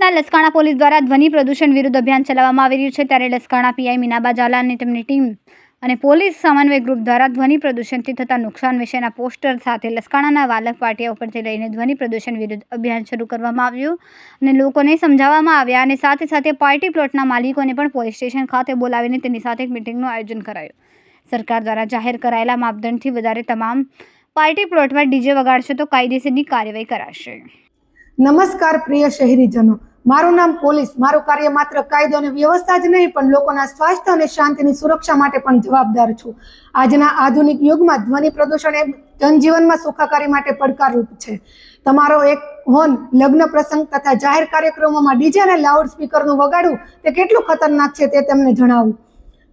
સુરતમાં લસકાણા પોલીસ દ્વારા ધ્વનિ પ્રદૂષણ વિરુદ્ધ અભિયાન ચલાવવામાં આવી રહ્યું છે। ત્યારે લસકાણા પીઆઈ મીનાબા ઝાલા અને તેમની ટીમ અને પોલીસ સમન્વય ગ્રુપ દ્વારા ધ્વનિ પ્રદૂષણથી થતા નુકસાન વિશેના પોસ્ટર સાથે લસકાણાના વાલક પાટિયા ઉપરથી લઈને ધ્વનિ પ્રદૂષણ વિરુદ્ધ અભિયાન શરૂ કરવામાં આવ્યું અને લોકોને સમજાવવામાં આવ્યા અને સાથે સાથે પાર્ટી પ્લોટના માલિકોને પણ પોલીસ સ્ટેશન ખાતે બોલાવીને તેની સાથે એક મિટિંગનું આયોજન કરાયું। સરકાર દ્વારા જાહેર કરાયેલા માપદંડથી વધારે તમામ પાર્ટી પ્લોટમાં ડીજે વગાડશે તો કાયદેસરની કાર્યવાહી કરાશે। નમસ્કાર પ્રિય શહેરીજનો, મારું નામ પોલીસ। મારું કાર્ય માત્ર કાયદો અને વ્યવસ્થા જ નહીં પણ લોકોના સ્વાસ્થ્ય અને શાંતિની સુરક્ષા માટે પણ જવાબદાર છું। આજના આધુનિક યુગમાં ધ્વનિ પ્રદૂષણ એ જનજીવનમાં સુખાકારી માટે પડકારરૂપ છે। તમારો એક હોર્ન લગ્ન પ્રસંગ તથા જાહેર કાર્યક્રમોમાં ડીજે અને લાઉડ સ્પીકરનું વગાડવું તે કેટલું ખતરનાક છે તે તમને જણાવું।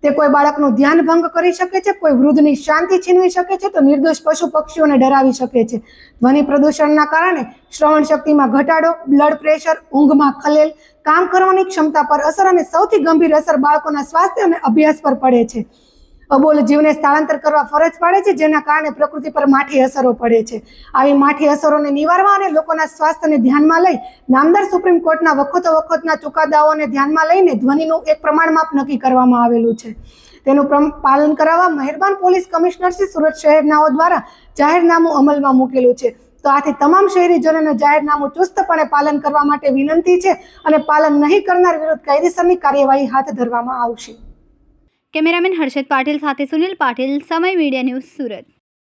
તે કોઈ બાળકનું ધ્યાન ભંગ કરી શકે છે, કોઈ વૃદ્ધની શાંતિ છીનવી શકે છે, તો નિર્દોષ પશુ પક્ષીઓને ડરાવી શકે છે। ધ્વનિ પ્રદૂષણના કારણે શ્રવણ શક્તિમાં ઘટાડો, બ્લડ પ્રેશર, ઊંઘમાં ખલેલ, કામ કરવાની ક્ષમતા પર અસર અને સૌથી ગંભીર અસર બાળકોના સ્વાસ્થ્ય અને અભ્યાસ પર પડે છે। અબોલ જીવને સ્થળાંતર કરવા ફરજ પાડે છે, જેના કારણે પ્રકૃતિ પર માઠી અસરો પડે છે। આવી માઠી અસરોને નિવારવા અને લોકોના સ્વાસ્થ્યને ધ્યાનમાં લઈ નામદાર સુપ્રીમ કોર્ટના વખતોના ચુકાદાઓને ધ્યાનમાં લઈને ધ્વનિનું એક પ્રમાણમાપ નક્કી કરવામાં આવેલું છે। તેનું પાલન કરાવવા મહેરબાન પોલીસ કમિશનર શ્રી સુરત શહેરનાઓ દ્વારા જાહેરનામું અમલમાં મૂકેલું છે। તો આથી તમામ શહેરીજનોને જાહેરનામું ચુસ્તપણે પાલન કરવા માટે વિનંતી છે અને પાલન નહીં કરનાર વિરુદ્ધ કાયદેસરની કાર્યવાહી હાથ ધરવામાં આવશે। કેમેરામેન હર્ષદ પાટીલ સાથે સુનિલ પાટીલ, સમય મીડિયા ન્યૂઝ, સુરત।